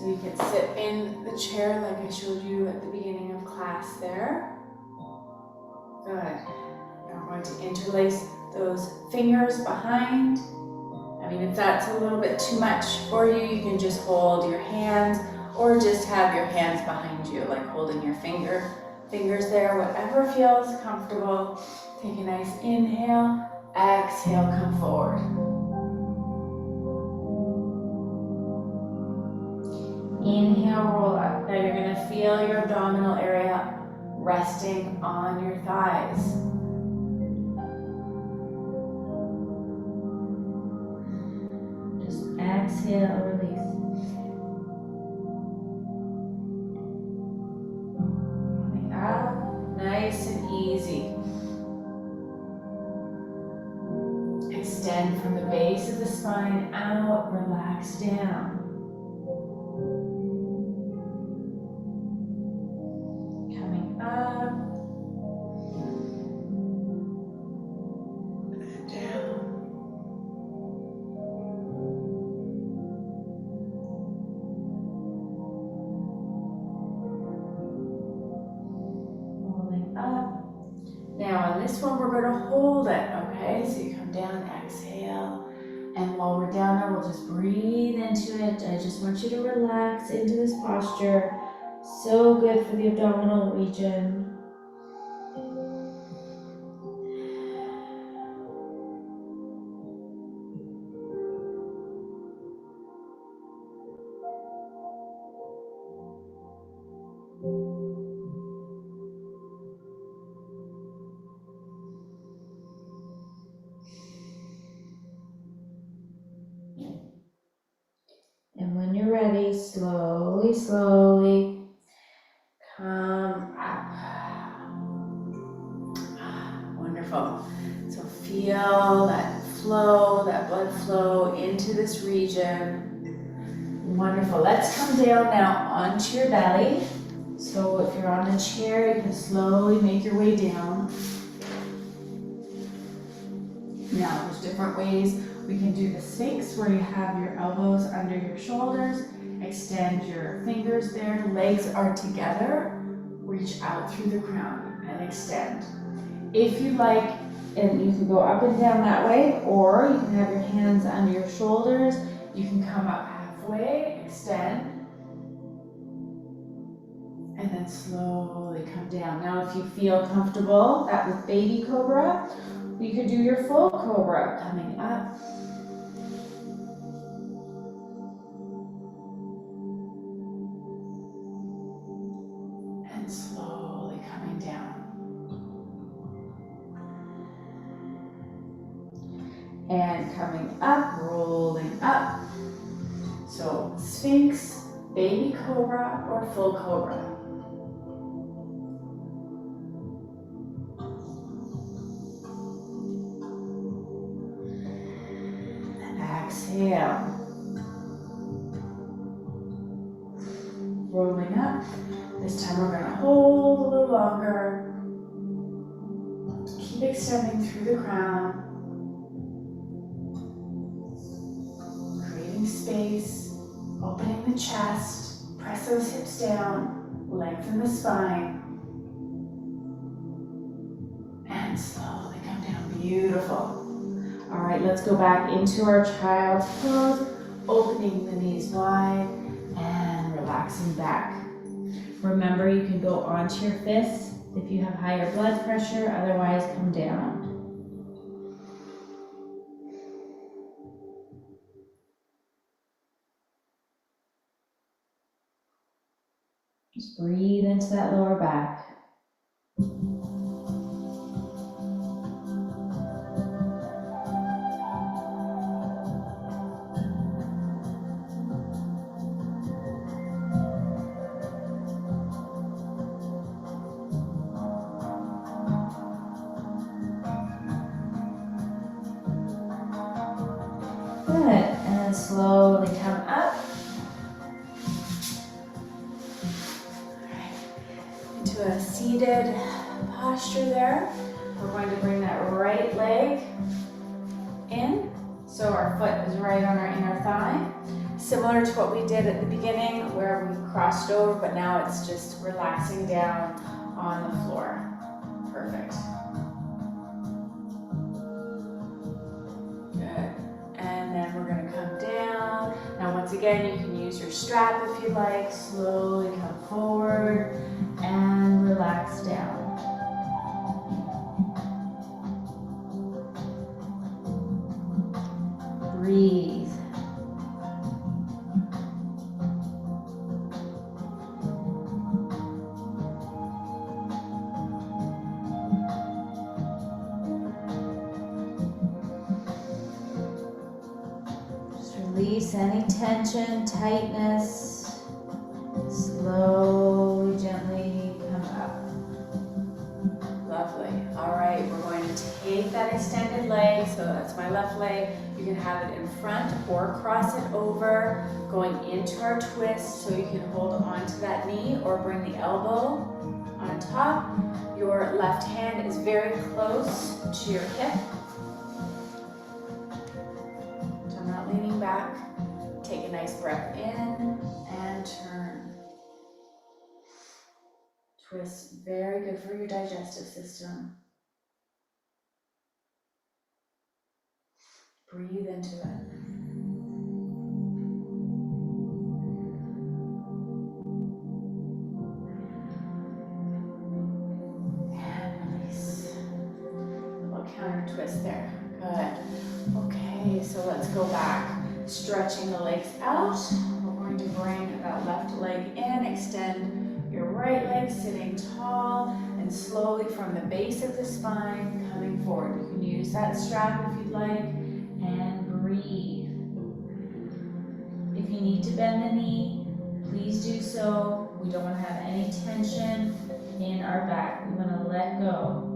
So you can sit in the chair like I showed you at the beginning of class there. Good. Now we're going to interlace those fingers behind. I mean, if that's a little bit too much for you, you can just hold your hands or just have your hands behind you, like holding your fingers there, whatever feels comfortable. Take a nice inhale, exhale, come forward. Inhale, roll up. Now you're going to feel your abdominal area resting on your thighs. Just exhale, release. Coming up, nice and easy. Extend from the base of the spine out, relax down. Now on this one, we're going to hold it, okay? So you come down, exhale. And while we're down there, we'll just breathe into it. I just want you to relax into this posture. So good for the abdominal region. And when you're ready, slowly, slowly come up. Wonderful. So feel that flow, that blood flow into this region. Wonderful. Let's come down now onto your belly. So if you're on a chair, you can slowly make your way down. Now there's different ways. We can do the Sphinx where you have your elbows under your shoulders, extend your fingers there, legs are together, reach out through the crown and extend. If you like, and you can go up and down that way, or you can have your hands under your shoulders, you can come up halfway, extend, and then slowly come down. Now if you feel comfortable, that with baby cobra, you could do your full cobra, coming up. And slowly coming down. And coming up, rolling up. So Sphinx, baby cobra, or full cobra. Exhale. Rolling up. This time we're going to hold a little longer. Keep extending through the crown. Creating space. Opening the chest. Press those hips down. Lengthen the spine. And slowly come down. Beautiful. All right, let's go back into our child's pose, opening the knees wide and relaxing back. Remember, you can go onto your fists if you have higher blood pressure, otherwise come down. Just breathe into that lower back. Good, and then slowly come up. All right, into a seated posture there. We're going to bring that right leg in, so our foot is right on our inner thigh. similar to what we did at the beginning where we crossed over, but now it's just relaxing down on the floor. Perfect. Good. And then we're going to come down. Now once again, you can use your strap if you like. Slowly come forward and relax down. Breathe. Release any tension, tightness. Slowly, gently come up. Lovely. All right, we're going to take that extended leg. So that's my left leg. You can have it in front or cross it over, going into our twist. So you can hold onto that knee or bring the elbow on top. Your left hand is very close to your hip. Leaning back, take a nice breath in and turn. Twist, very good for your digestive system. Breathe into it. And release. A little counter twist there. Good. Okay, so let's go back. Stretching the legs out. We're going to bring that left leg in, extend your right leg, sitting tall, and slowly from the base of the spine, coming forward. You can use that strap if you'd like, and breathe. If you need to bend the knee, please do so. We don't want to have any tension in our back. We want to let go.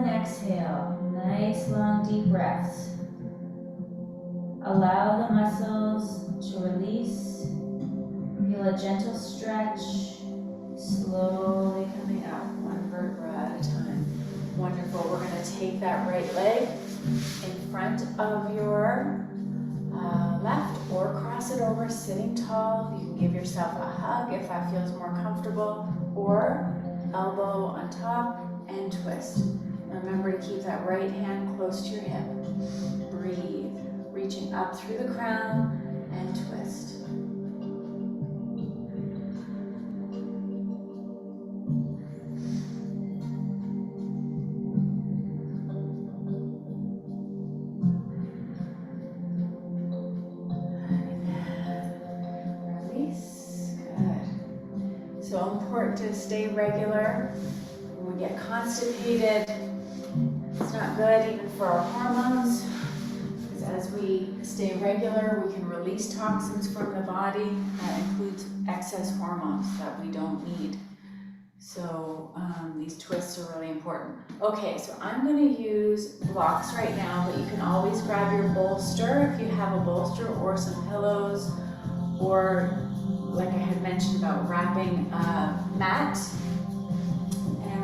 Exhale, nice long deep breaths. Allow the muscles to release. Feel a gentle stretch, slowly coming up, one vertebra at a time. Wonderful. We're going to take that right leg in front of your left or cross it over, sitting tall. You can give yourself a hug if that feels more comfortable, or elbow on top and twist. Remember to keep that right hand close to your hip. Breathe, reaching up through the crown and twist. Release. Good. So important to stay regular. When we get constipated, it's not good even for our hormones, because as we stay regular, we can release toxins from the body. That includes excess hormones that we don't need. So these twists are really important. Okay, so I'm going to use blocks right now, but you can always grab your bolster if you have a bolster, or some pillows, or like I had mentioned about wrapping a mat.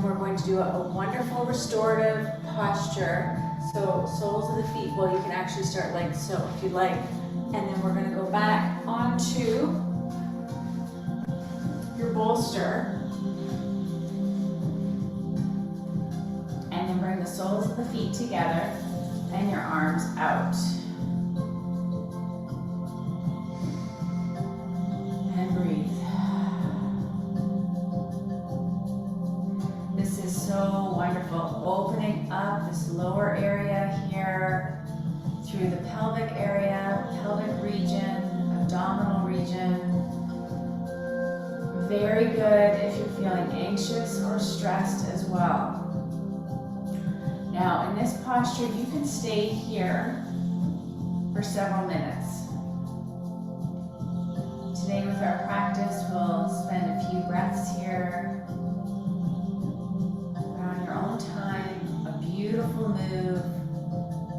We're going to do a wonderful restorative posture. So soles of the feet, well, you can actually start like so if you'd like. And then we're going to go back onto your bolster. And then bring the soles of the feet together and your arms out. And breathe. So wonderful. Opening up this lower area here through the pelvic area, pelvic region, abdominal region. Very good if you're feeling anxious or stressed as well. Now in this posture, you can stay here for several minutes. Today with our practice, we'll spend a few breaths here. Time, a beautiful move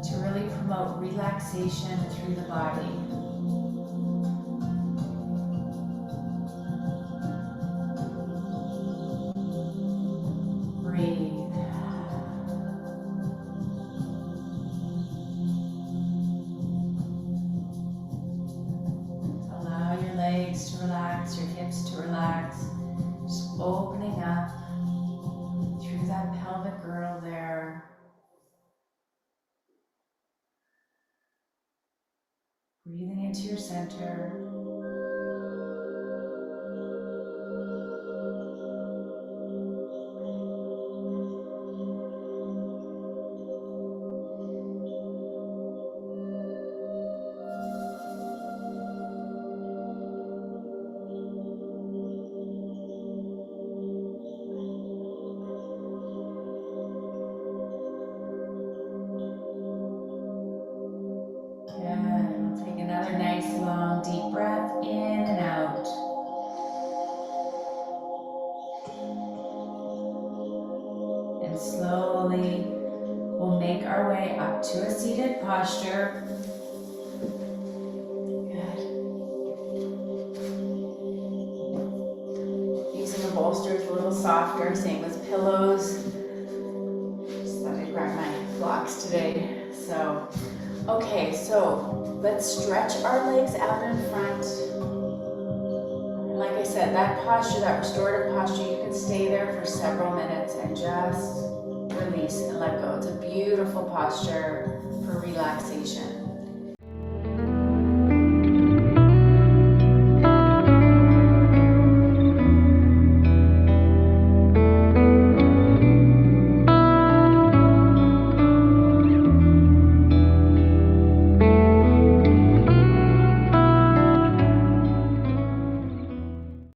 to really promote relaxation through the body. hips to relax. Just opening up through that pelvic girdle there. Breathing into your center. Slowly, we'll make our way up to a seated posture. Good. Using a bolster is a little softer, same as pillows. Just thought I'd grab my blocks today. So, okay, so let's stretch our legs out in front. Like I said, that posture, that restorative posture, you can stay there for several minutes and just release and let go. It's a beautiful posture for relaxation.